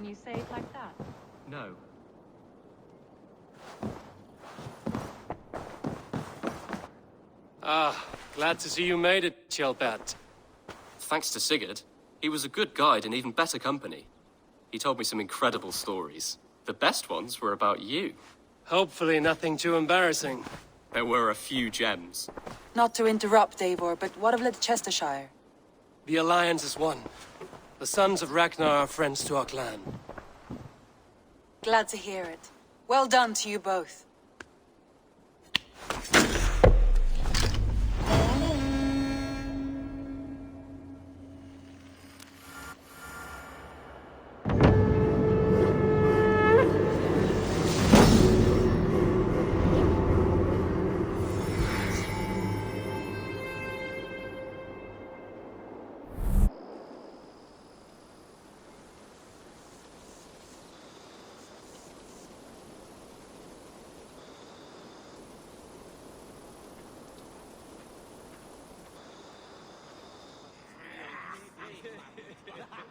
when you say it like that? No. Ah, glad to see you made it, Kjellbert. Thanks to Sigurd. He was a good guide and even better company. He told me some incredible stories. The best ones were about you. Hopefully nothing too embarrassing. There were a few gems. Not to interrupt, Eivor, but what of Leicestershire? The Alliance is one. The sons of Ragnar are friends to our clan. Glad to hear it. Well done to you both.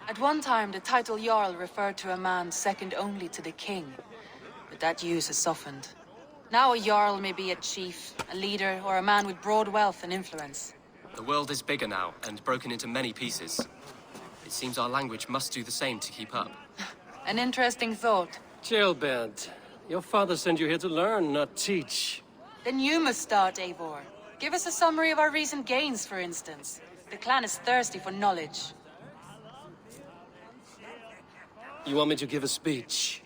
At one time, the title Jarl referred to a man second only to the king. But that use has softened. Now a Jarl may be a chief, a leader, or a man with broad wealth and influence. The world is bigger now, and broken into many pieces. It seems our language must do the same to keep up. An interesting thought. Kjellbert, your father sent you here to learn, not teach. Then you must start, Eivor. Give us a summary of our recent gains, for instance. The clan is thirsty for knowledge. You want me to give a speech?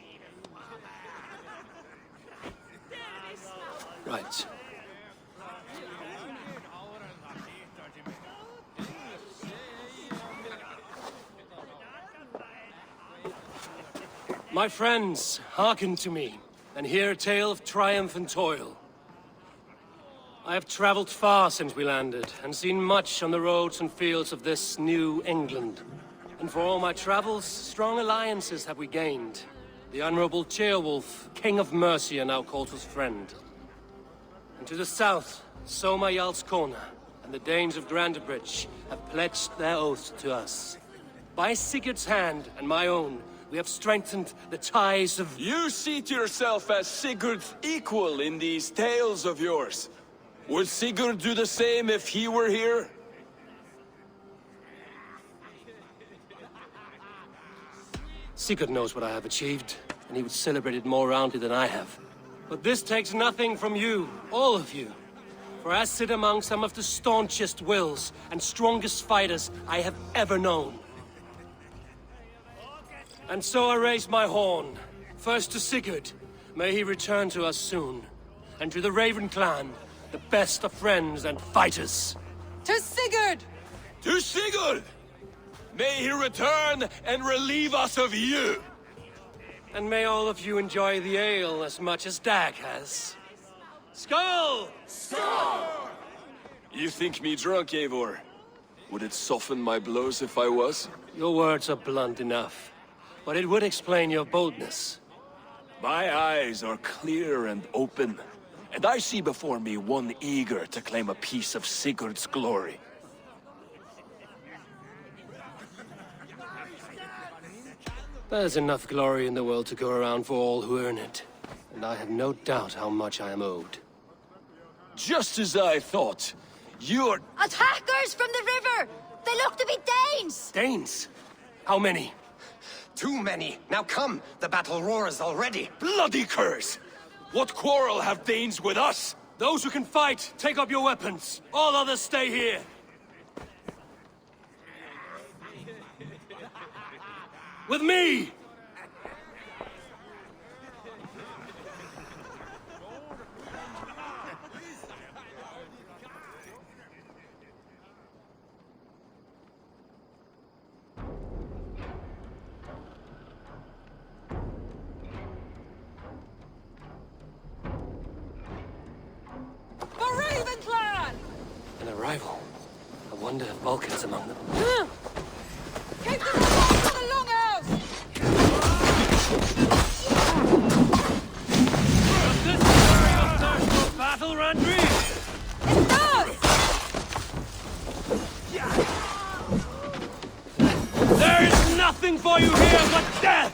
Right. My friends, hearken to me, and hear a tale of triumph and toil. I have traveled far since we landed, and seen much on the roads and fields of this new England. And for all my travels, strong alliances have we gained. The Honorable Ceolwulf, King of Mercia, now calls us friend. And to the south, Soma Jarl's Corner, and the Danes of Grandebridge have pledged their oath to us. By Sigurd's hand and my own, we have strengthened the ties of... You seat yourself as Sigurd's equal in these tales of yours. Would Sigurd do the same if he were here? Sigurd knows what I have achieved, and he would celebrate it more roundly than I have. But this takes nothing from you, all of you. For I sit among some of the staunchest wills and strongest fighters I have ever known. And so I raise my horn, first to Sigurd, may he return to us soon, and to the Raven clan, the best of friends and fighters. To Sigurd! To Sigurd! May he return and relieve us of you! And may all of you enjoy the ale as much as Dag has. Skull! Skull! You think me drunk, Eivor? Would it soften my blows if I was? Your words are blunt enough, but it would explain your boldness. My eyes are clear and open, and I see before me one eager to claim a piece of Sigurd's glory. There's enough glory in the world to go around for all who earn it, and I have no doubt how much I am owed. Just as I thought. You're... Attackers from the river! They look to be Danes! Danes? How many? Too many. Now come, the battle roars already. Bloody curse! What quarrel have Danes with us? Those who can fight, take up your weapons. All others stay here. With me! An arrival. I wonder if Vulcan's among them. Keep them off to the longhouse! Does this stir your thirst for battle, Randri? It does! There is nothing nothing for you here but death!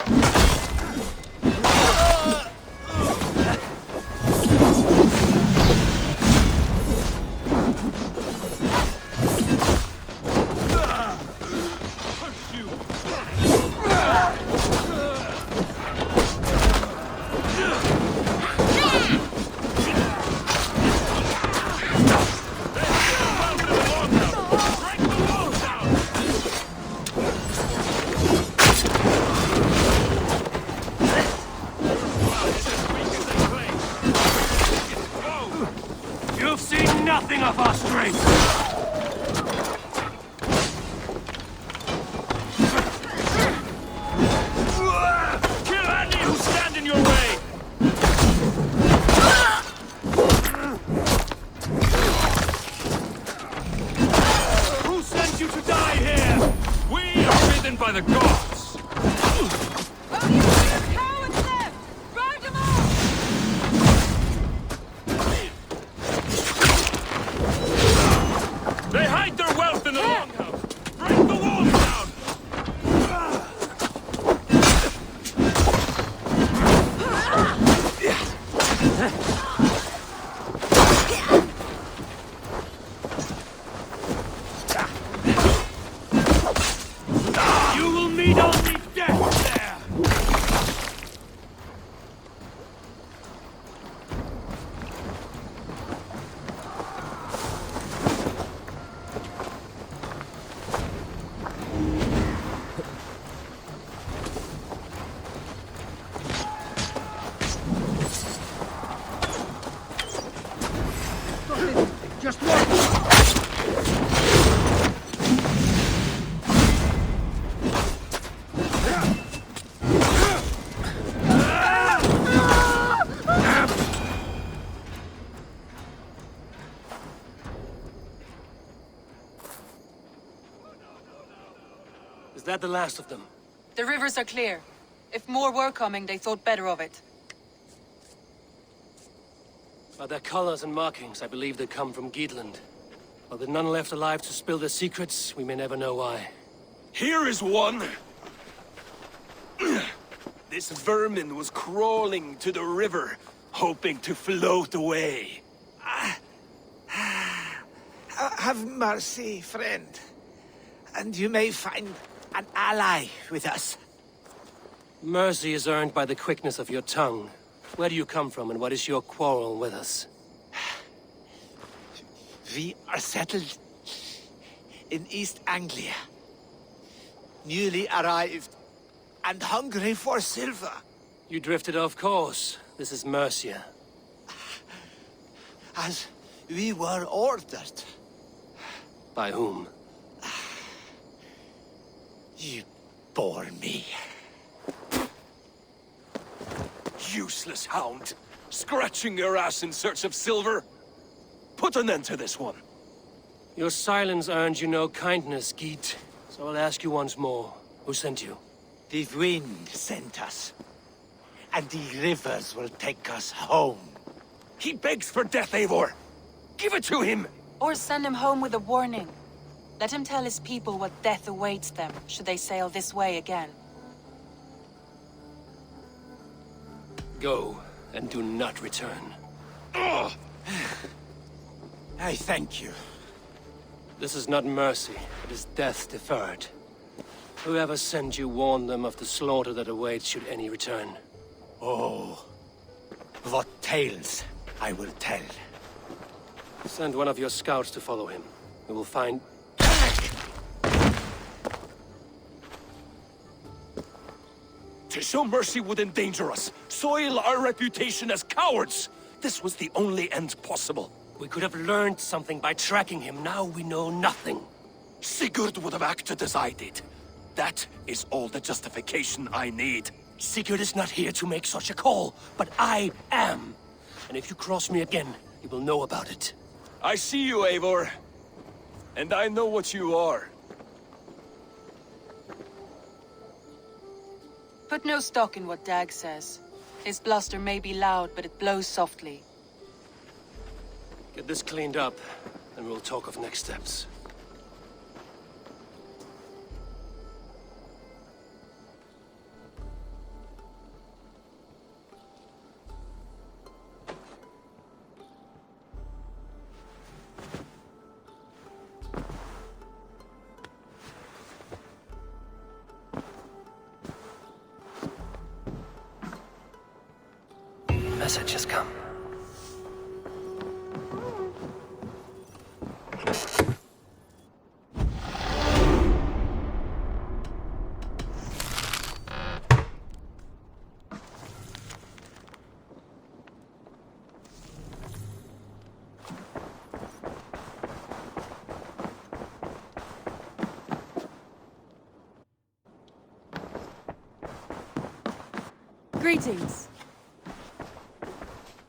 You've seen nothing of our strength! Kill any who stand in your way! Who sent you to die here? We are bidden by the gods! Cowards left! Round them up! They hide their wealth in the longhouse! Break the walls down! You will meet only death there! Just look! Is that the last of them? The rivers are clear. If more were coming, they thought better of it. By their colors and markings, I believe they come from Geatland. While there are none left alive to spill their secrets, we may never know why. Here is one! This vermin was crawling to the river, hoping to float away. Have mercy, friend. And you may find an ally with us. Mercy is earned by the quickness of your tongue. Where do you come from, and what is your quarrel with us? We are settled in East Anglia. Newly arrived and hungry for silver. You drifted off course. This is Mercia. As we were ordered. By whom? You bore me. Useless hound! Scratching your ass in search of silver! Put an end to this one! Your silence earned you no kindness, Geet. So I'll ask you once more. Who sent you? The wind sent us. And the rivers will take us home. He begs for death, Eivor! Give it to him! Or send him home with a warning. Let him tell his people what death awaits them, should they sail this way again. Go, and do not return. Ugh. I thank you. This is not mercy, it is death deferred. Whoever sent you warned them of the slaughter that awaits should any return. Oh, what tales I will tell. Send one of your scouts to follow him. We will find... To show mercy would endanger us, soil our reputation as cowards. This was the only end possible. We could have learned something by tracking him. Now we know nothing. Sigurd would have acted as I did. That is all the justification I need. Sigurd is not here to make such a call, but I am. And if you cross me again, you will know about it. I see you, Eivor. And I know what you are. Put no stock in what Dag says. His bluster may be loud, but it blows softly. Get this cleaned up, and we'll talk of next steps. message has come. Greetings.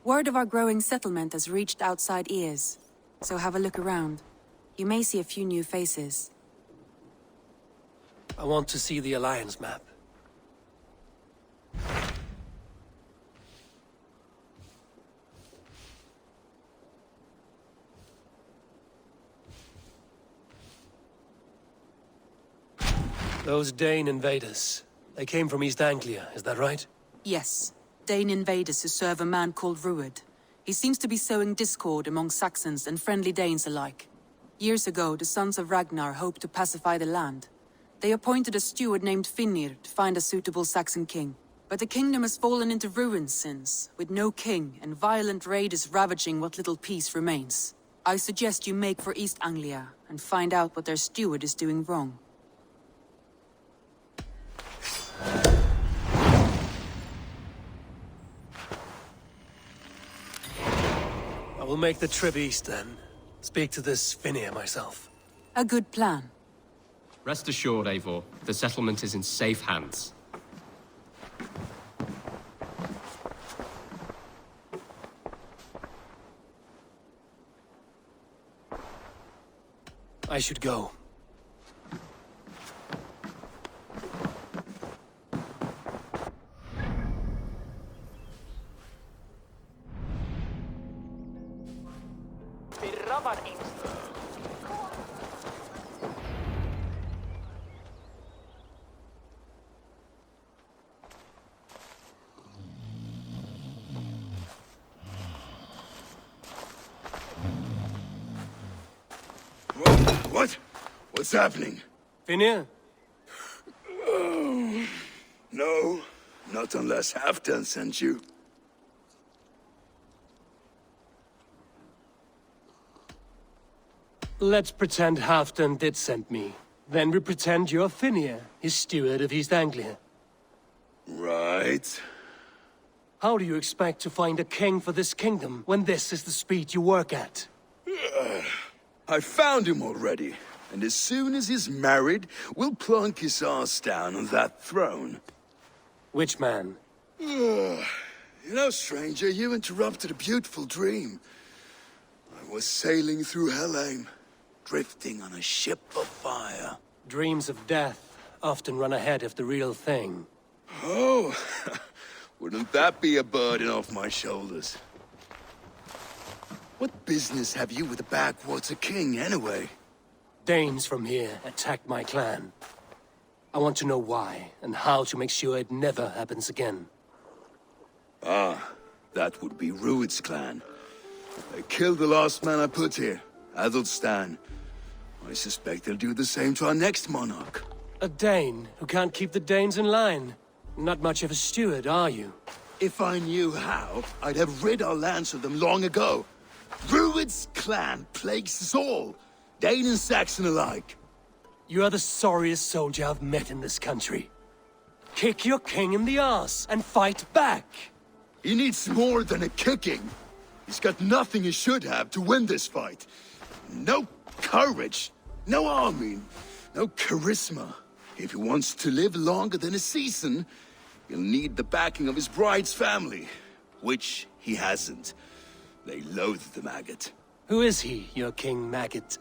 Word of our growing settlement has reached outside ears, so have a look around. You may see a few new faces. I want to see the Alliance map. Those Dane invaders, they came from East Anglia, is that right? Yes, Thegn invaders who serve a man called Ruud. He seems to be sowing discord among Saxons and friendly Danes alike. Years ago, the sons of Ragnar hoped to pacify the land. They appointed a steward named Finnr to find a suitable Saxon king. But the kingdom has fallen into ruins since, with no king and violent raiders ravaging what little peace remains. I suggest you make for East Anglia and find out what their steward is doing wrong. I will make the trip east then. Speak to this Finnr myself. A good plan. Rest assured, Eivor, the settlement is in safe hands. I should go. What? What's happening? Finnr? No, not unless Halfdan sent you. Let's pretend Halfdan did send me. Then we pretend you're Finnr, his steward of East Anglia. Right. How do you expect to find a king for this kingdom when this is the speed you work at? I found him already, and as soon as he's married, we'll plunk his ass down on that throne. Which man? You know, stranger, you interrupted a beautiful dream. I was sailing through Helheim, drifting on a ship of fire. Dreams of death often run ahead of the real thing. Oh, wouldn't that be a burden off my shoulders? What business have you with the backwater king, anyway? Danes from here attacked my clan. I want to know why, and how to make sure it never happens again. Ah, that would be Ruud's clan. They killed the last man I put here, Adelstan. I suspect they'll do the same to our next monarch. A Dane who can't keep the Danes in line. Not much of a steward, are you? If I knew how, I'd have rid our lands of them long ago. Ruud's clan plagues us all, Dane and Saxon alike. You are the sorriest soldier I've met in this country. Kick your king in the arse and fight back! He needs more than a kicking. He's got nothing he should have to win this fight. No courage, no army, no charisma. If he wants to live longer than a season, he'll need the backing of his bride's family, which he hasn't. They loathe the maggot. Who is he, your King Maggot?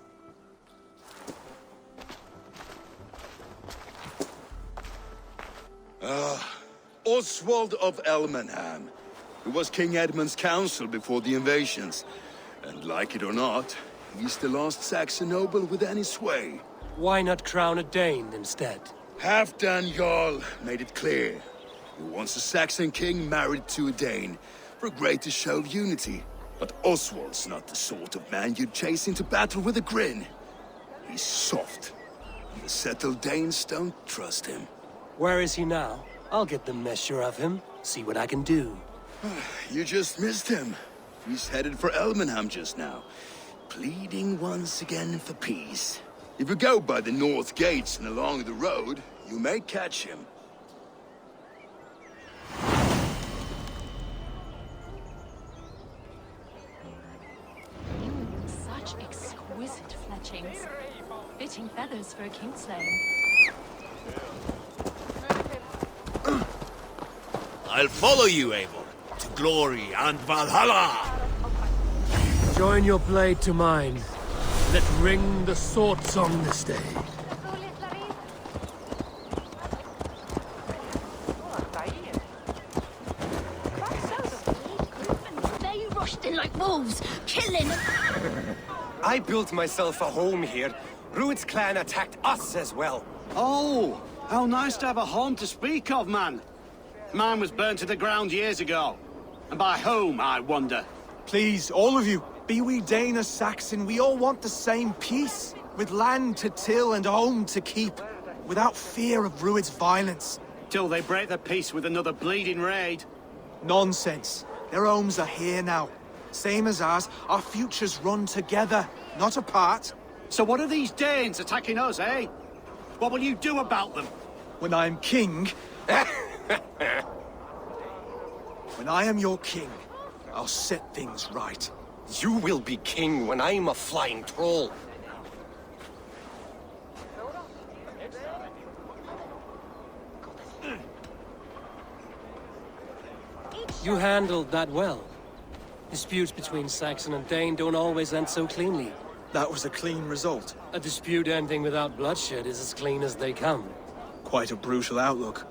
Oswald of Elmenham, who was King Edmund's counsel before the invasions. And like it or not, he's the last Saxon noble with any sway. Why not crown a Dane instead? Halfdan Jarl made it clear. He wants a Saxon king married to a Dane, for a greater show of unity. But Oswald's not the sort of man you'd chase into battle with a grin. He's soft. The settled Danes don't trust him. Where is he now? I'll get the measure of him, see what I can do. You just missed him. He's headed for Elmenham just now, pleading once again for peace. If you go by the north gates and along the road, you may catch him. Such exquisite fletchings. Fitting feathers for a kingslaying. I'll follow you, Eivor, to glory and Valhalla! Join your blade to mine. Let ring the sword song this day. They rushed in like wolves, killing. I built myself a home here. Rued's clan attacked us as well. Oh, how nice to have a home to speak of, man. Mine was burnt to the ground years ago. And by whom, I wonder? Please, all of you, be we Dane or Saxon, we all want the same peace. With land to till and home to keep. Without fear of Rued's violence. Till they break the peace with another bleeding raid. Nonsense. Their homes are here now. Same as ours, our futures run together, not apart. So what are these Danes attacking us, eh? What will you do about them? When I am king... When I am your king, I'll set things right. You will be king when I'm a flying troll. You handled that well. Disputes between Saxon and Dane don't always end so cleanly. That was a clean result. A dispute ending without bloodshed is as clean as they come. Quite a brutal outlook.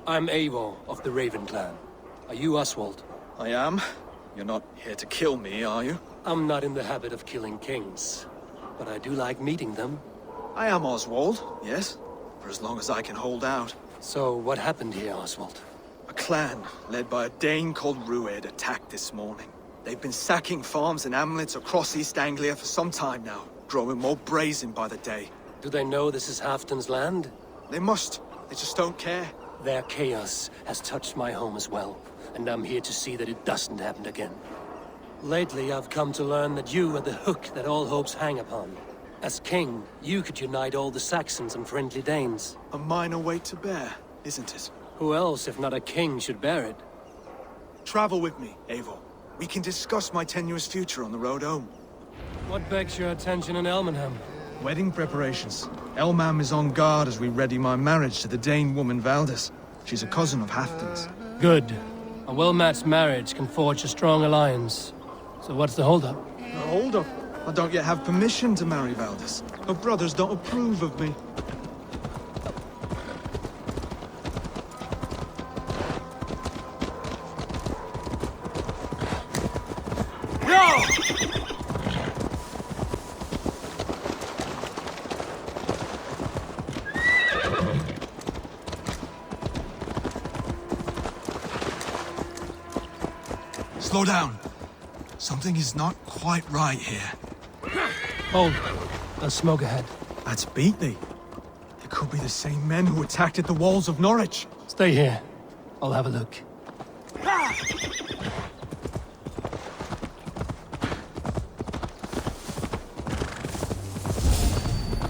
I'm Eivor of the Raven clan. Are you Oswald? I am. You're not here to kill me, are you? I'm not in the habit of killing kings, but I do like meeting them. I am Oswald, yes. For as long as I can hold out. So what happened here, Oswald? A clan, led by a Dane called Rued, attacked this morning. They've been sacking farms and hamlets across East Anglia for some time now, growing more brazen by the day. Do they know this is Halfdan's land? They must. They just don't care. Their chaos has touched my home as well, and I'm here to see that it doesn't happen again. Lately, I've come to learn that you are the hook that all hopes hang upon. As king, you could unite all the Saxons and friendly Danes. A minor weight to bear, isn't it? Who else, if not a king, should bear it? Travel with me, Eivor. We can discuss my tenuous future on the road home. What begs your attention in Elmenham? Wedding preparations. Elmam is on guard as we ready my marriage to the Dane woman Valdis. She's a cousin of Halfdan's. Good. A well-matched marriage can forge a strong alliance. So what's the holdup? No, hold up. I don't yet have permission to marry Valdis. Her brothers don't approve of me. Slow down. Something is not quite right here. Hold. There's smoke ahead. That's Beatley. They could be the same men who attacked at the walls of Norwich. Stay here. I'll have a look.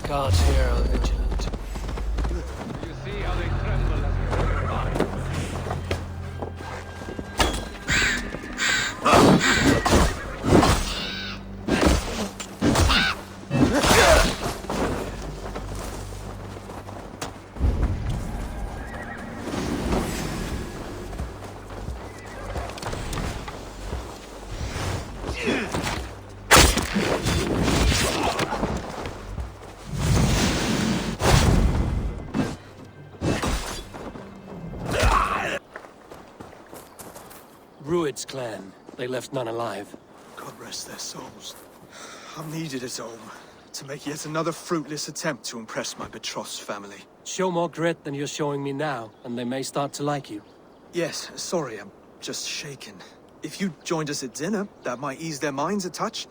Guards here are vigilant. You see how they tremble as you walk by. Rued's clan. They left none alive. God rest their souls. I'm needed at home to make yet another fruitless attempt to impress my betrothed's family. Show more grit than you're showing me now, and they may start to like you. Yes, sorry, I'm just shaken. If you joined us at dinner, that might ease their minds a touch.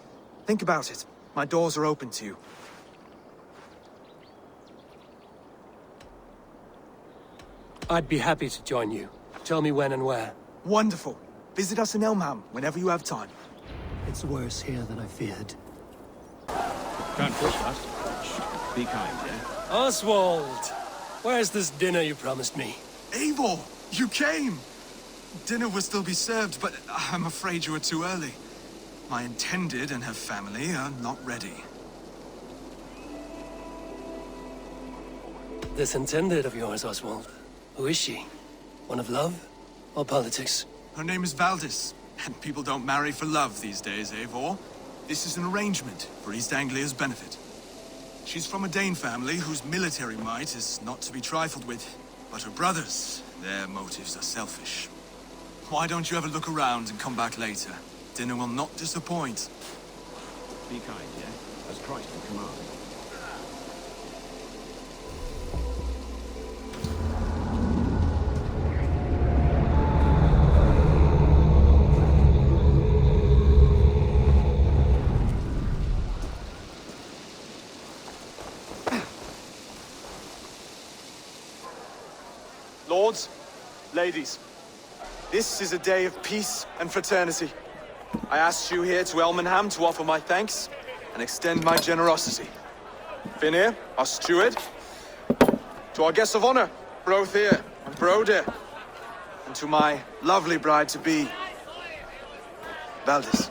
Think about it. My doors are open to you. I'd be happy to join you. Tell me when and where. Wonderful. Visit us in Elmham whenever you have time. It's worse here than I feared. Can't push us. Shh. Be kind, yeah? Oswald! Where's this dinner you promised me? Eivor, you came! Dinner will still be served, but I'm afraid you are too early. My intended and her family are not ready. This intended of yours, Oswald. Who is she? One of love or politics? Her name is Valdis, and people don't marry for love these days, Eivor. This is an arrangement for East Anglia's benefit. She's from a Dane family whose military might is not to be trifled with. But her brothers, their motives are selfish. Why don't you have a look around and come back later? Dinner will not disappoint. Be kind, yeah? As Christ would command. Lords, ladies, this is a day of peace and fraternity. I asked you here to Elmenham to offer my thanks and extend my generosity. Finir, our steward, to our guests of honor, Brothir and Brodir, and to my lovely bride-to-be, Valdis.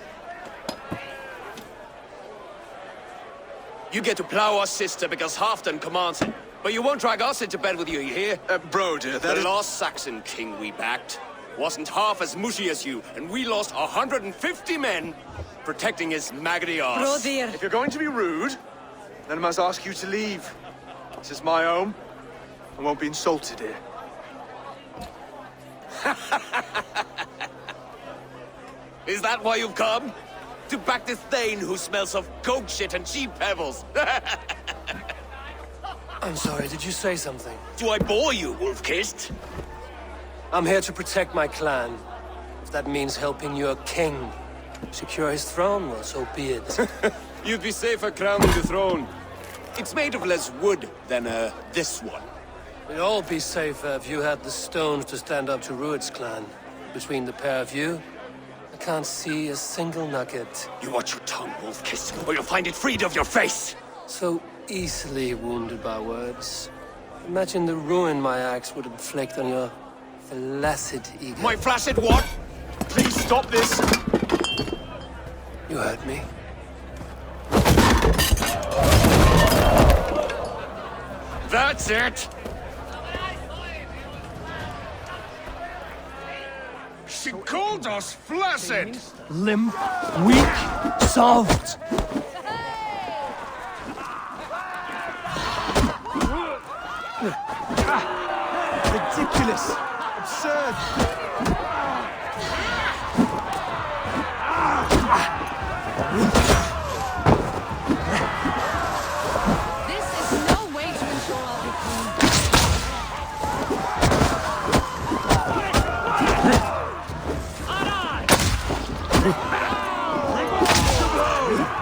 You get to plow our sister because Halfdan commands it. But you won't drag us into bed with you, you hear? Brodir, that the is... last Saxon king we backed wasn't half as mushy as you, and we lost 150 men protecting his maggoty arse. If you're going to be rude, then I must ask you to leave. This is my home. I won't be insulted here. Is that why you've come? To back this Thegn who smells of goat shit and cheap pebbles? I'm sorry, did you say something? Do I bore you, wolf-kissed? I'm here to protect my clan. If that means helping your king secure his throne, well, so be it. You'd be safer crowning the throne. It's made of less wood than, this one. We'd all be safer if you had the stones to stand up to Rued's clan. Between the pair of you, I can't see a single nugget. You watch your tongue, wolf-kissed, or you'll find it freed of your face! So easily wounded by words. Imagine the ruin my axe would inflict on your flaccid ego. My flaccid what? Please stop this! You heard me. That's it! She called us flaccid! Limp, weak, soft. Ridiculous! Absurd! This is no way to ensure our victory.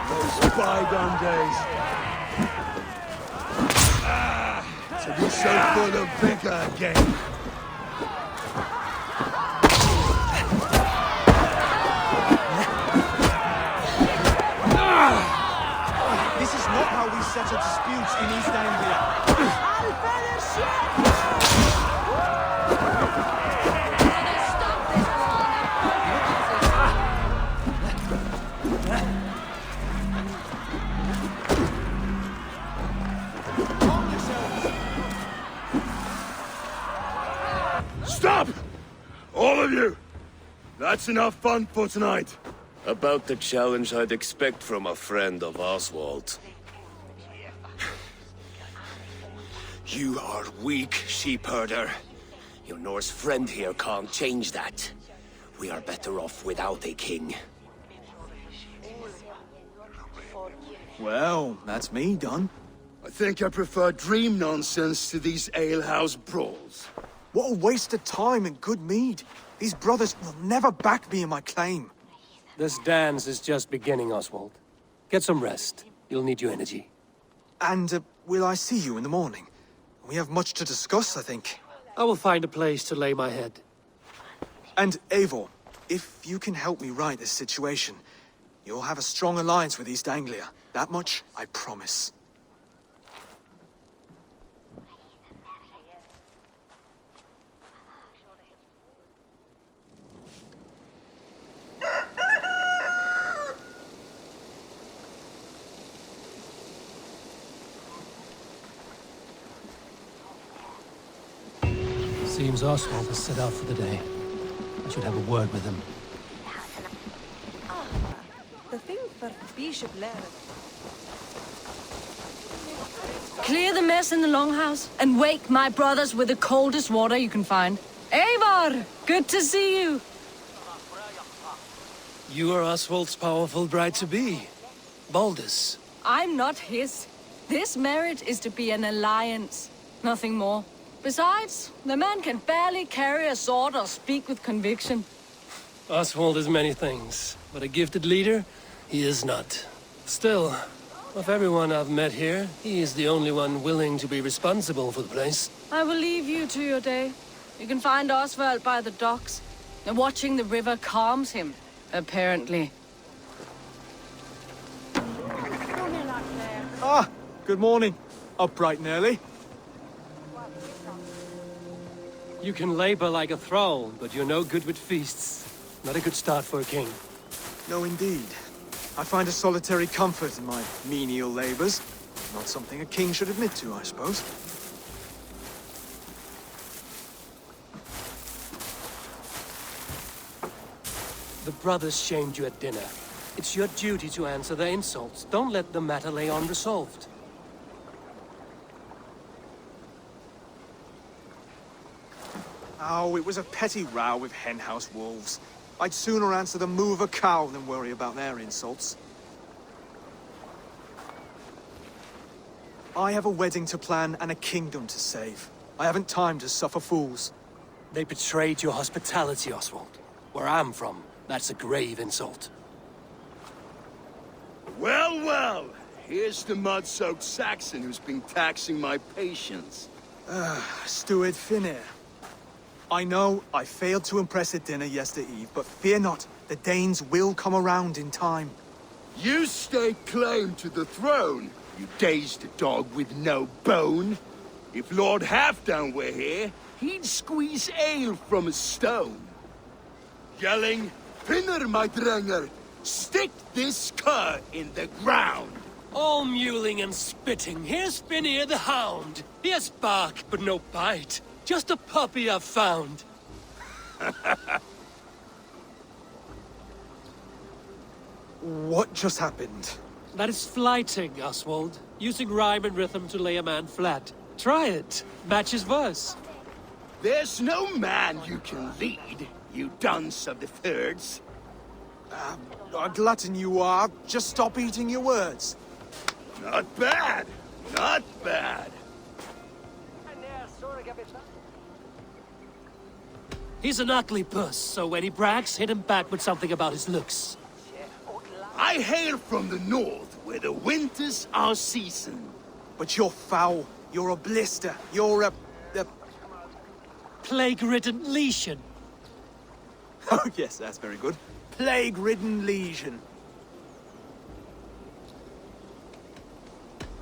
Those bygone days. To be so full of vigor again. This is not how we settle disputes in East Anglia. Stop! All of you! That's enough fun for tonight. About the challenge I'd expect from a friend of Oswald. You are weak, sheep herder. Your Norse friend here can't change that. We are better off without a king. Well, that's me done. I think I prefer dream nonsense to these alehouse brawls. What a waste of time and good mead. These brothers will never back me in my claim. This dance is just beginning, Oswald. Get some rest. You'll need your energy. And will I see you in the morning? We have much to discuss, I think. I will find a place to lay my head. And Eivor, if you can help me right this situation, you'll have a strong alliance with East Anglia. That much, I promise. Seems Oswald has set out for the day. I should have a word with him. The thing for Bishop Laird. Clear the mess in the longhouse and wake my brothers with the coldest water you can find. Eivor! Good to see you! You are Oswald's powerful bride-to-be. Baldus. I'm not his. This marriage is to be an alliance, nothing more. Besides, the man can barely carry a sword or speak with conviction. Oswald is many things, but a gifted leader, he is not. Still, of everyone I've met here, he is the only one willing to be responsible for the place. I will leave you to your day. You can find Oswald by the docks. And watching the river calms him, apparently. Ah, good morning. Up bright and early. You can labor like a thrall, but you're no good with feasts. Not a good start for a king. No, indeed. I find a solitary comfort in my menial labors. Not something a king should admit to, I suppose. The brothers shamed you at dinner. It's your duty to answer their insults. Don't let the matter lay unresolved. Oh, it was a petty row with henhouse wolves. I'd sooner answer the moo of a cow than worry about their insults. I have a wedding to plan and a kingdom to save. I haven't time to suffer fools. They betrayed your hospitality, Oswald. Where I'm from, that's a grave insult. Well, well. Here's the mud-soaked Saxon who's been taxing my patience. Steward Finir. I know I failed to impress at dinner yesterday eve, but fear not, the Danes will come around in time. You stake claim to the throne, you dazed dog with no bone. If Lord Halfdown were here, he'd squeeze ale from a stone. Yelling, Finner, my drenger, stick this cur in the ground. All mewling and spitting. Here's Finir the hound. He has bark, but no bite. Just a puppy I've found. What just happened? That is flighting, Oswald. Using rhyme and rhythm to lay a man flat. Try it. Match his verse. There's no man you can lead, you dunce of the thirds. A glutton you are. Just stop eating your words. Not bad. Not bad. He's an ugly puss, so when he brags, hit him back with something about his looks. I hail from the north, where the winters are seasoned. But you're foul. You're a blister. You're a... Plague-ridden lesion. Oh, yes, that's very good. Plague-ridden lesion.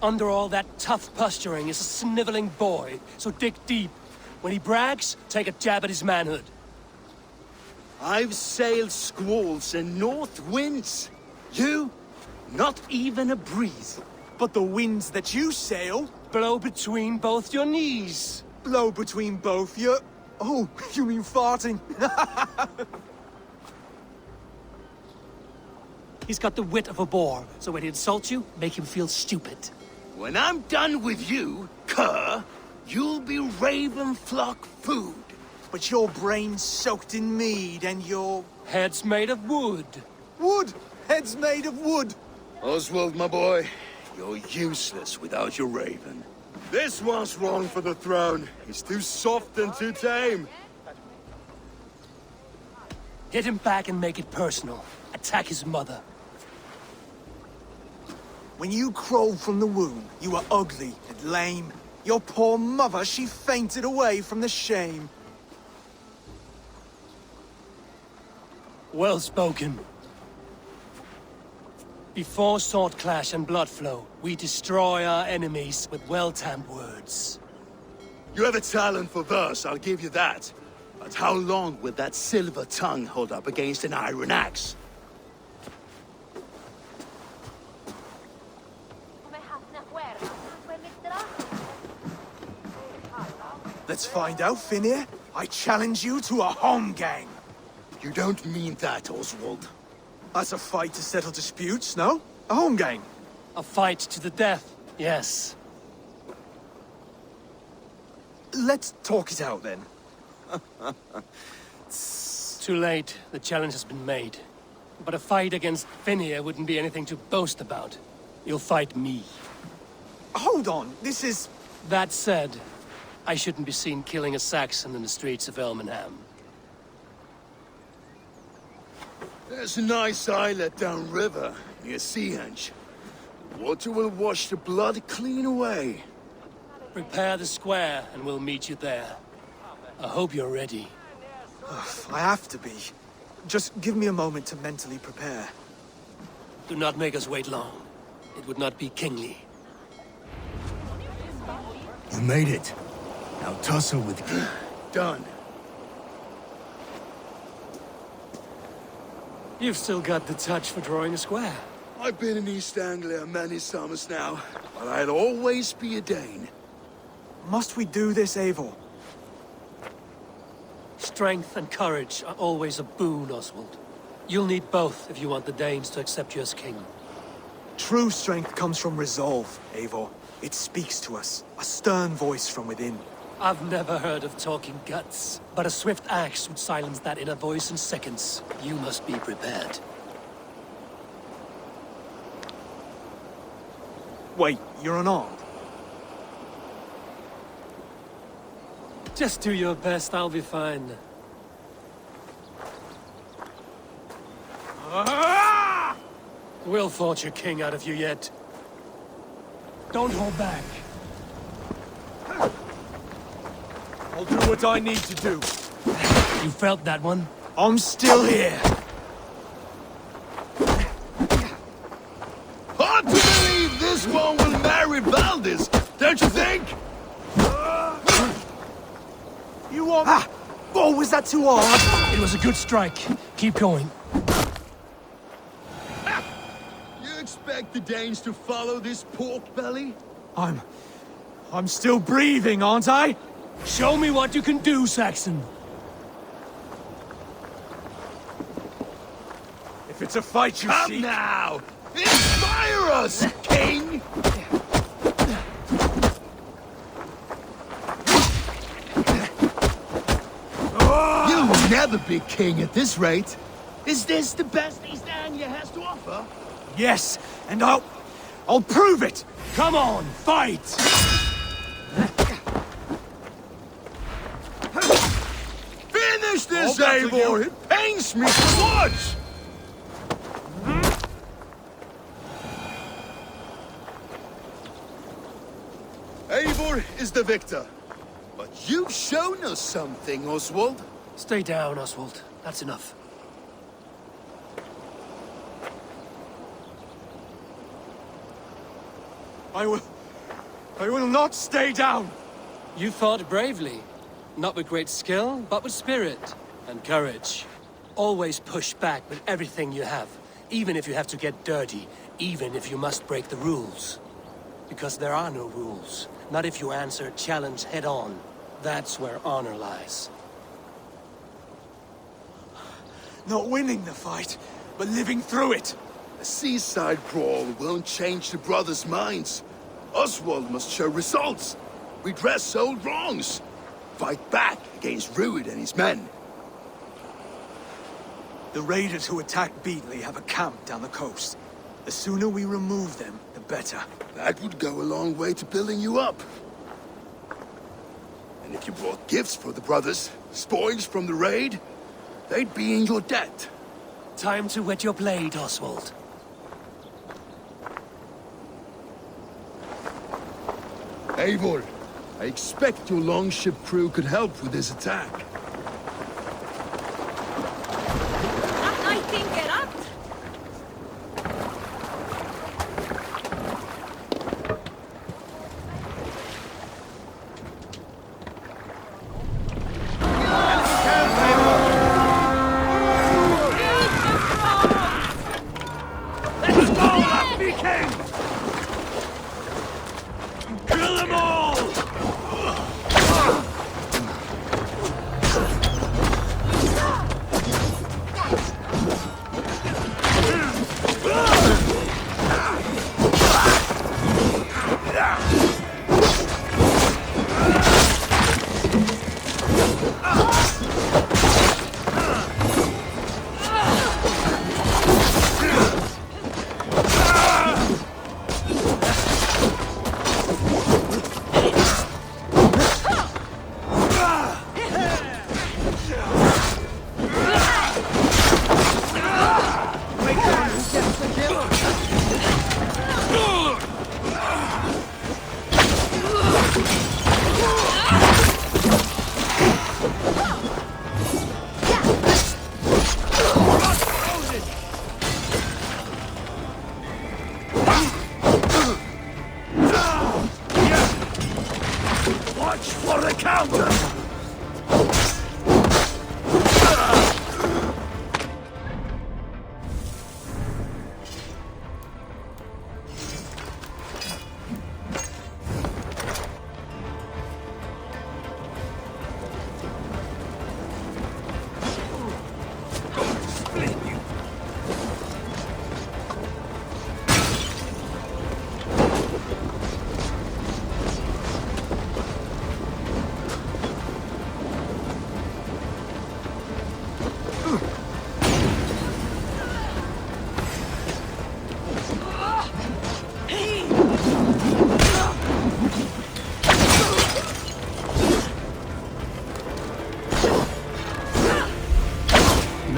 Under all that tough posturing is a sniveling boy, so dig deep. When he brags, take a jab at his manhood. I've sailed squalls and north winds. You, not even a breeze. But the winds that you sail... Blow between both your knees. Blow between both your... Oh, you mean farting? He's got the wit of a boar, so when he insults you, make him feel stupid. When I'm done with you, cur, you'll be raven flock food. But your brain's soaked in mead and your... Head's made of wood. Wood! Head's made of wood! Oswald, my boy, you're useless without your raven. This one's wrong for the throne. He's too soft and too tame. Hit him back and make it personal. Attack his mother. When you crawled from the womb, you were ugly and lame. Your poor mother, she fainted away from the shame. Well spoken. Before sword clash and blood flow, we destroy our enemies with well-timed words. You have a talent for verse, I'll give you that. But how long will that silver tongue hold up against an iron axe? Let's find out, Finir. I challenge you to a home gang. You don't mean that, Oswald. That's a fight to settle disputes, no? A home gang. A fight to the death, yes. Let's talk it out, then. Too late. The challenge has been made. But a fight against Finir wouldn't be anything to boast about. You'll fight me. Hold on, this is... That said, I shouldn't be seen killing a Saxon in the streets of Elmenham. There's a nice islet downriver, near Seahenge. The water will wash the blood clean away. Prepare the square, and we'll meet you there. I hope you're ready. I have to be. Just give me a moment to mentally prepare. Do not make us wait long. It would not be kingly. You made it. Now tussle with me. Done. You've still got the touch for drawing a square. I've been in East Anglia many summers now, but I'll always be a Dane. Must we do this, Eivor? Strength and courage are always a boon, Oswald. You'll need both if you want the Danes to accept you as king. True strength comes from resolve, Eivor. It speaks to us, a stern voice from within. I've never heard of talking guts, but a swift axe would silence that inner voice in seconds. You must be prepared. Wait, you're unarmed? Just do your best, I'll be fine. We'll forge a king out of you yet. Don't hold back. I'll do what I need to do. You felt that one? I'm still here. Hard to believe this one will marry Valdis, don't you think? You want... Oh, was that too hard? It was a good strike. Keep going. You expect the Danes to follow this pork belly? I'm still breathing, aren't I? Show me what you can do, Saxon. If it's a fight you Come seek... now! Inspire us, King! You'll never be king at this rate. Is this the best East Anglia has to offer? Yes, and I'll prove it! Come on, fight! Finish this, Eivor! It pains me to watch! Eivor is the victor. But you've shown us something, Oswald. Stay down, Oswald. That's enough. I will not stay down! You fought bravely. Not with great skill, but with spirit and courage. Always push back with everything you have, even if you have to get dirty, even if you must break the rules. Because there are no rules. Not if you answer a challenge head-on. That's where honor lies. Not winning the fight, but living through it. A seaside brawl won't change the brothers' minds. Oswald must show results. Redress old wrongs. Fight back against Rued and his men. The raiders who attacked Beatley have a camp down the coast. The sooner we remove them, the better. That would go a long way to building you up. And if you brought gifts for the brothers, spoils from the raid, they'd be in your debt. Time to wet your blade, Oswald. Eivor, I expect your longship crew could help with this attack.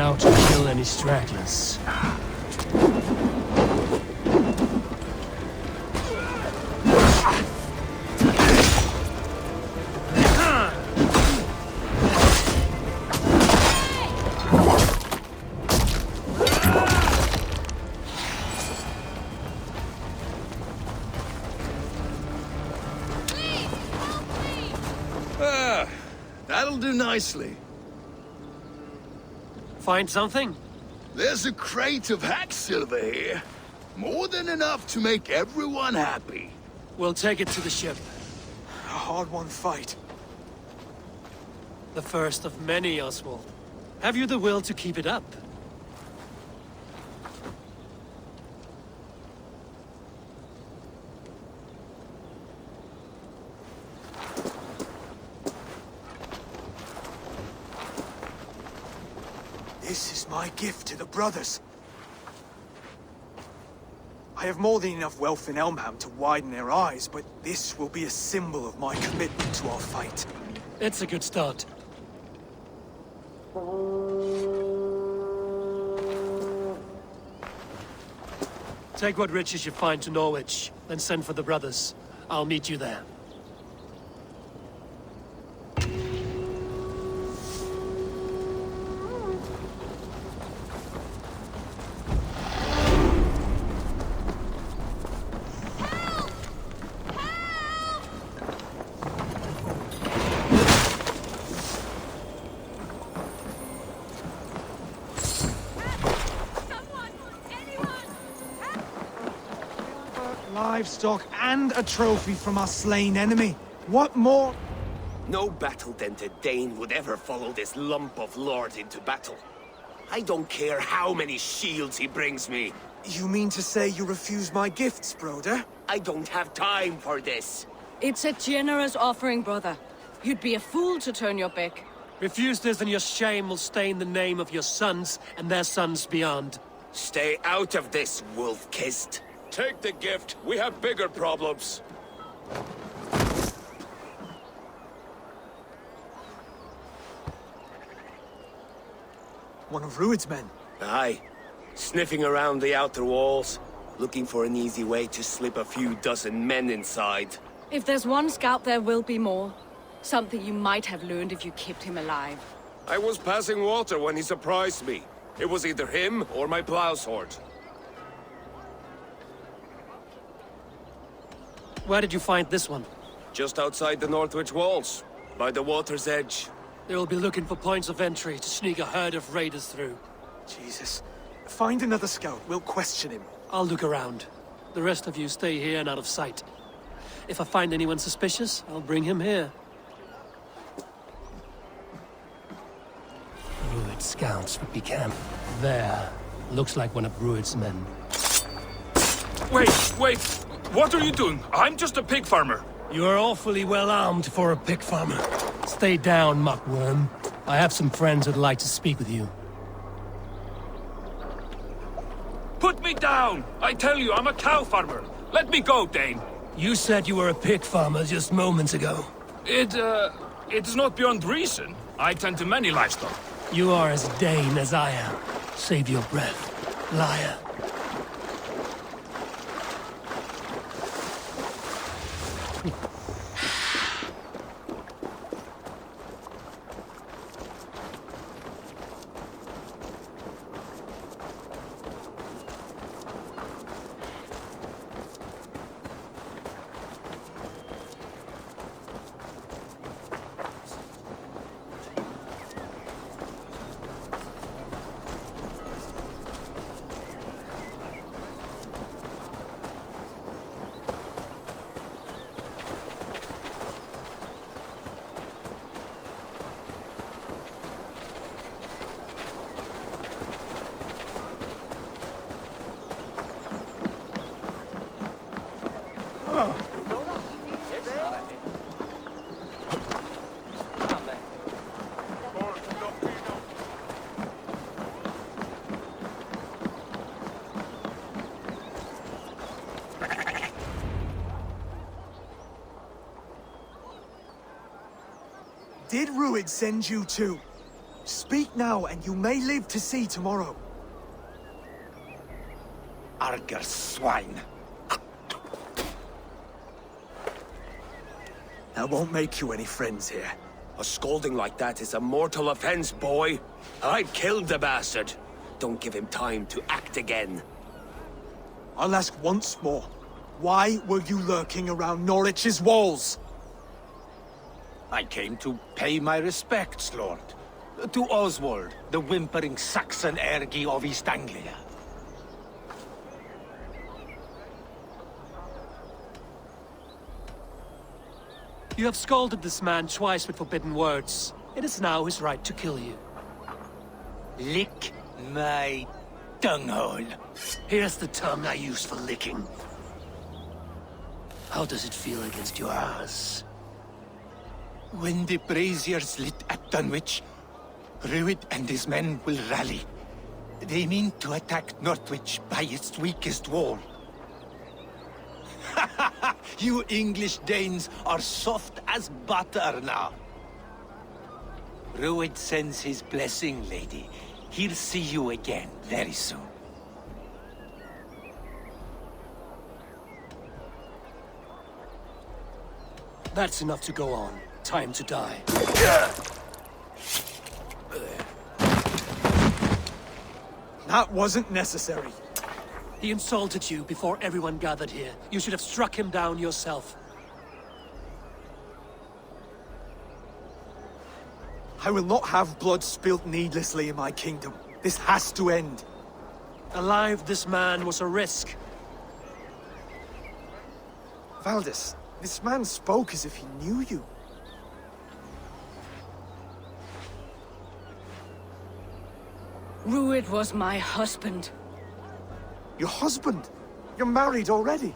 Now to kill any stragglers. That'll do nicely. Find something? There's a crate of hack silver here. More than enough to make everyone happy. We'll take it to the ship. A hard-won fight. The first of many, Oswald. Have you the will to keep it up? This is my gift to the brothers. I have more than enough wealth in Elmham to widen their eyes, but this will be a symbol of my commitment to our fight. It's a good start. Take what riches you find to Norwich, then send for the brothers. I'll meet you there. Livestock and a trophy from our slain enemy. What more? No battle-dented Thegn would ever follow this lump of lord into battle. I don't care how many shields he brings me. You mean to say you refuse my gifts, Broder? I don't have time for this. It's a generous offering, brother. You'd be a fool to turn your back. Refuse this and your shame will stain the name of your sons and their sons beyond. Stay out of this, wolf-kissed. Take the gift. We have bigger problems. One of Rued's men. Aye. Sniffing around the outer walls, looking for an easy way to slip a few dozen men inside. If there's one scout, there will be more. Something you might have learned if you kept him alive. I was passing water when he surprised me. It was either him or my plow sword. Where did you find this one? Just outside the Northwich walls, by the water's edge. They'll be looking for points of entry to sneak a herd of raiders through. Jesus. Find another scout. We'll question him. I'll look around. The rest of you stay here and out of sight. If I find anyone suspicious, I'll bring him here. Rued scouts would be camped. There. Looks like one of Rued's men. Wait! What are you doing? I'm just a pig farmer. You are awfully well armed for a pig farmer. Stay down, muckworm. I have some friends who'd like to speak with you. Put me down! I tell you, I'm a cow farmer. Let me go, Thegn. You said you were a pig farmer just moments ago. It's not beyond reason. I tend to many livestock. You are as Dane as I am. Save your breath, liar. Did Rued send you too? Speak now, and you may live to see tomorrow. Arger swine. That won't make you any friends here. A scolding like that is a mortal offense, boy. I've killed the bastard. Don't give him time to act again. I'll ask once more. Why were you lurking around Norwich's walls? I came to pay my respects, Lord. To Oswald, the whimpering Saxon ergi of East Anglia. You have scolded this man twice with forbidden words. It is now his right to kill you. Lick my dunghole. Here's the tongue I use for licking. How does it feel against your ass? When the braziers lit at Dunwich, Rued and his men will rally. They mean to attack Northwich by its weakest wall. You English Danes are soft as butter now. Rued sends his blessing, lady. He'll see you again very soon. That's enough to go on. Time to die. That wasn't necessary. He insulted you before everyone gathered here. You should have struck him down yourself. I will not have blood spilt needlessly in my kingdom. This has to end. Alive, this man was a risk. Valdis, this man spoke as if he knew you. Rued was my husband. Your husband? You're married already?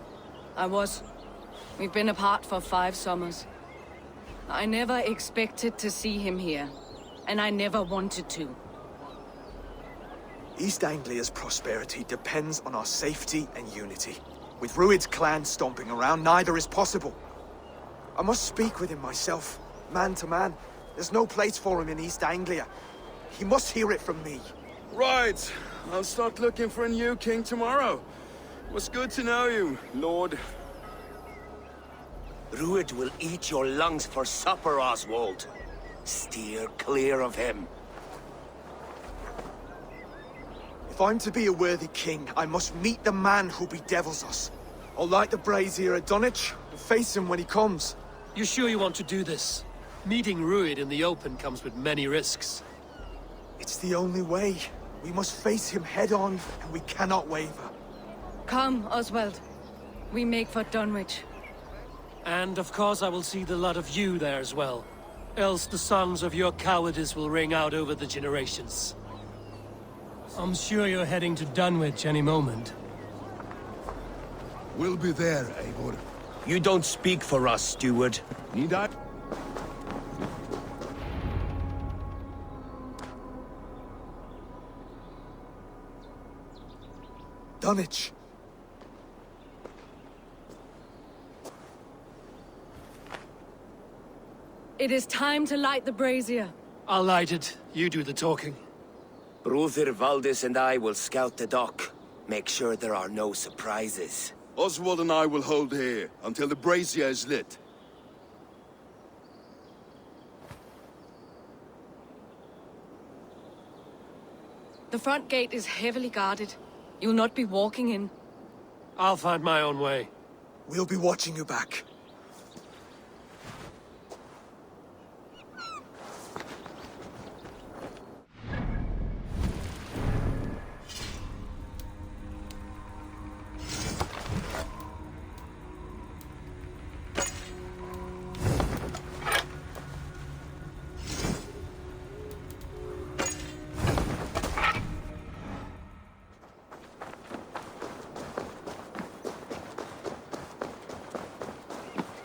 I was. We've been apart for 5 summers. I never expected to see him here, and I never wanted to. East Anglia's prosperity depends on our safety and unity. With Rued's clan stomping around, neither is possible. I must speak with him myself, man to man. There's no place for him in East Anglia. He must hear it from me. Right. I'll start looking for a new king tomorrow. It was good to know you, Lord. Rued will eat your lungs for supper, Oswald. Steer clear of him. If I'm to be a worthy king, I must meet the man who bedevils us. I'll light the brazier at Dunwich and face him when he comes. You sure you want to do this? Meeting Rued in the open comes with many risks. It's the only way. We must face him head-on, and we cannot waver. Come, Oswald. We make for Dunwich. And of course I will see the lot of you there as well. Else the songs of your cowardice will ring out over the generations. I'm sure you're heading to Dunwich any moment. We'll be there, Eivor. You don't speak for us, steward. Need I? Dunwich. It is time to light the brazier. I'll light it. You do the talking. Brother Valdis and I will scout the dock. Make sure there are no surprises. Oswald and I will hold here until the brazier is lit. The front gate is heavily guarded. You'll not be walking in. I'll find my own way. We'll be watching you back.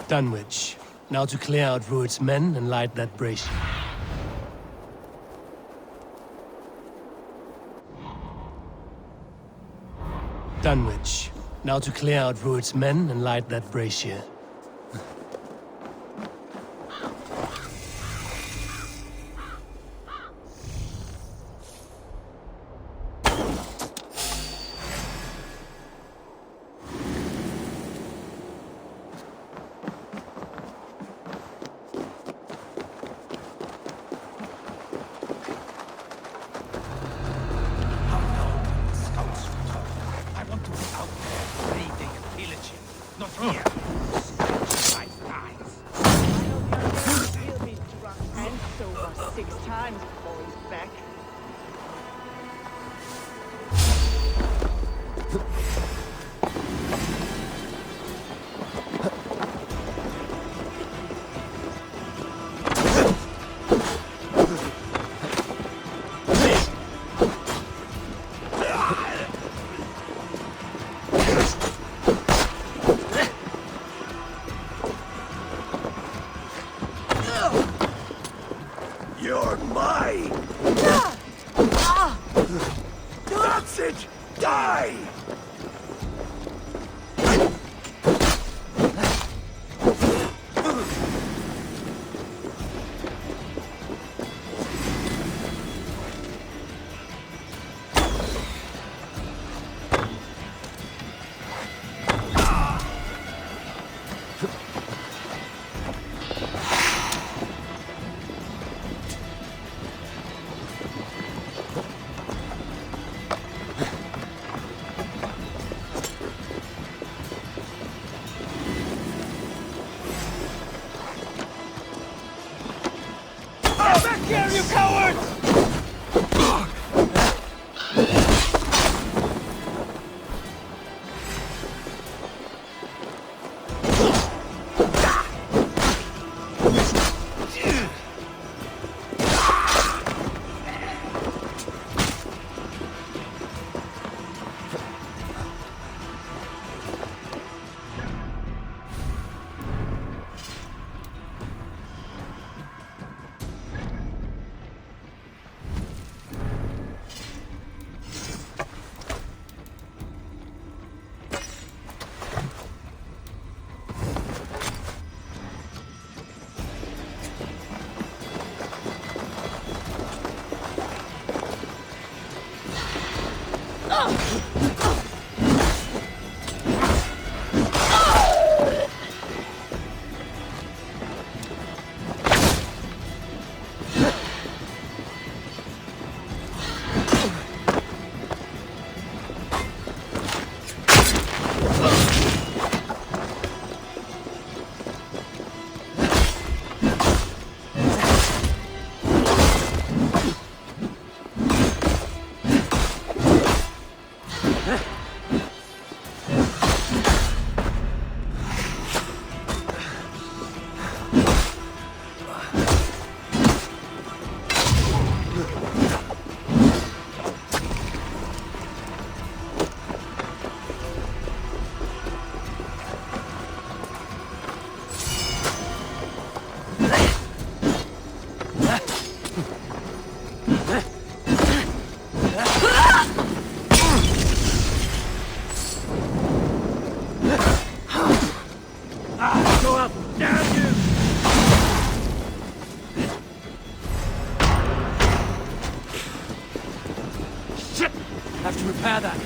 Dunwich. Now to clear out Rued's men and light that brazier. Dunwich. Now to clear out Rued's men and light that brazier. times, boys back. You're mine! That's it! Die! Back here, you cowards! Go up! Damn you! Shit! Have to repair that.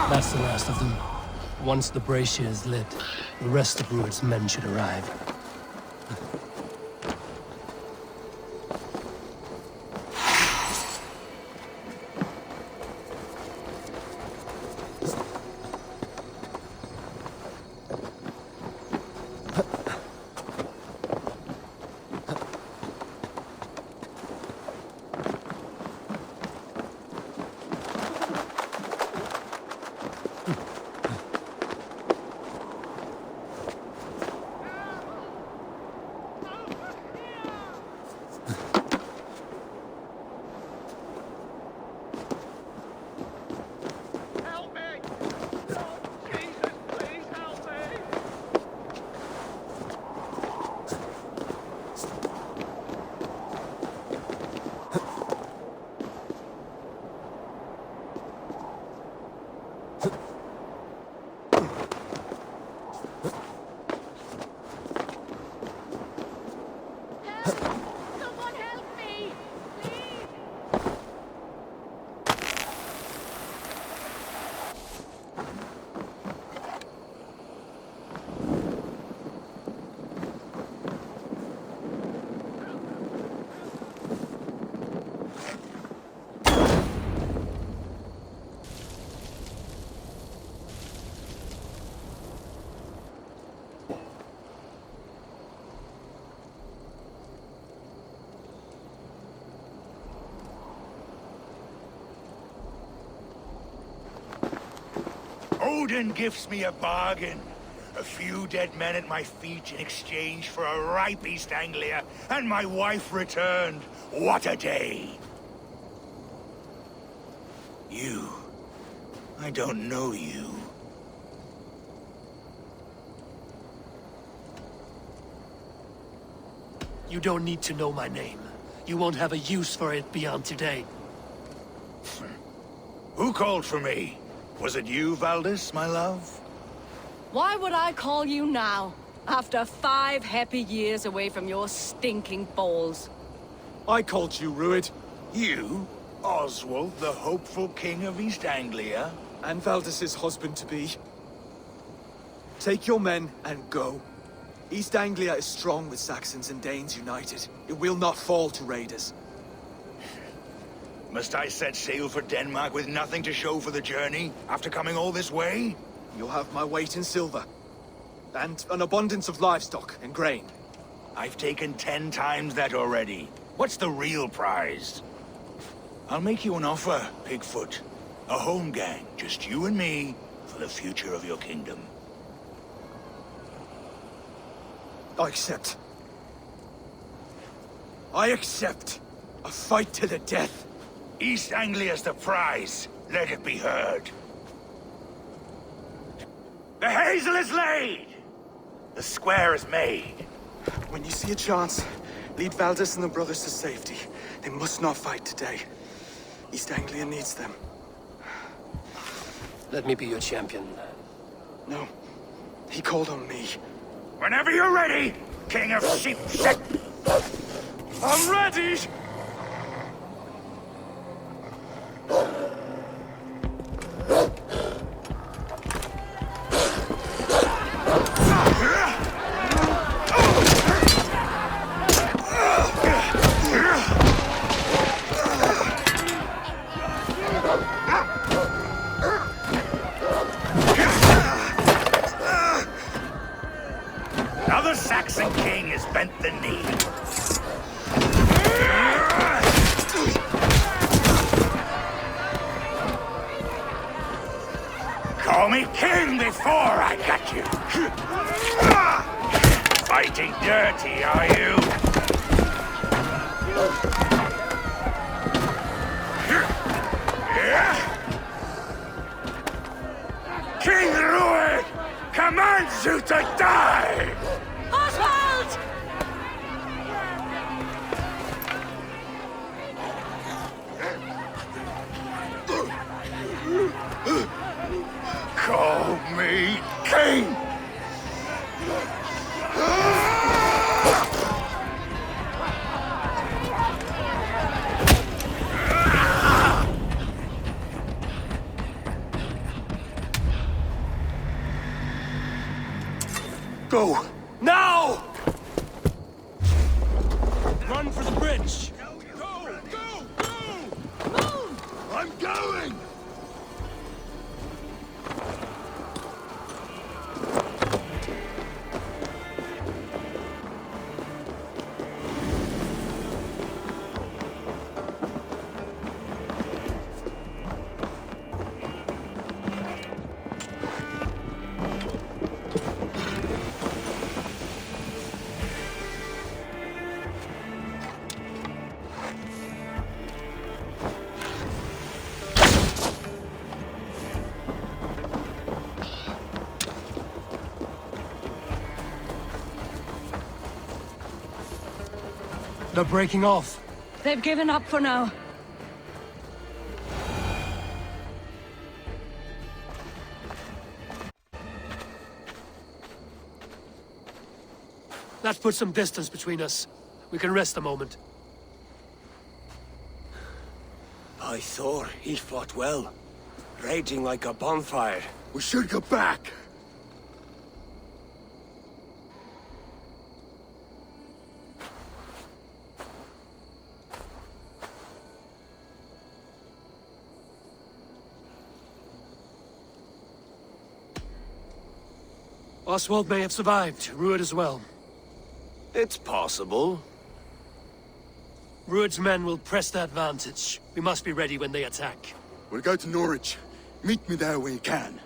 That's the last of them. Once the brazier is lit, the rest of Rued's men should arrive. Odin gives me a bargain. A few dead men at my feet in exchange for a ripe East Anglia, and my wife returned. What a day! You. I don't know you. You don't need to know my name. You won't have a use for it beyond today. Who called for me? Was it you, Valdis, my love? Why would I call you now, after 5 happy years away from your stinking balls? I called you, Rued. You? Oswald, the hopeful king of East Anglia? And Valdis's husband-to-be. Take your men and go. East Anglia is strong with Saxons and Danes united. It will not fall to raiders. Must I set sail for Denmark with nothing to show for the journey, after coming all this way? You'll have my weight in silver. And an abundance of livestock and grain. I've taken 10 times that already. What's the real prize? I'll make you an offer, Pigfoot. A home gang, just you and me, for the future of your kingdom. I accept. I accept. A fight to the death. East Anglia's the prize. Let it be heard. The hazel is laid! The square is made. When you see a chance, lead Valdis and the brothers to safety. They must not fight today. East Anglia needs them. Let me be your champion. No. He called on me. Whenever you're ready, King of Sheep Set. I'm ready! Another Saxon king has bent the knee. Call me king before I got you. Fighting dirty, are you? King Rued commands you to die! Oswald! Call me king! Go! Now! Run for the bridge! I'm going! They're breaking off. They've given up for now. Let's put some distance between us. We can rest a moment. By Thor, he fought well. Raging like a bonfire. We should go back. Oswald may have survived, Rued as well. It's possible. Rued's men will press the advantage. We must be ready when they attack. We'll go to Norwich. Meet me there when you can.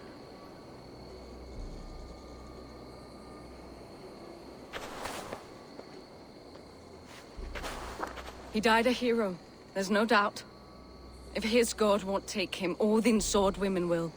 He died a hero, there's no doubt. If his god won't take him, Odin's sword women will.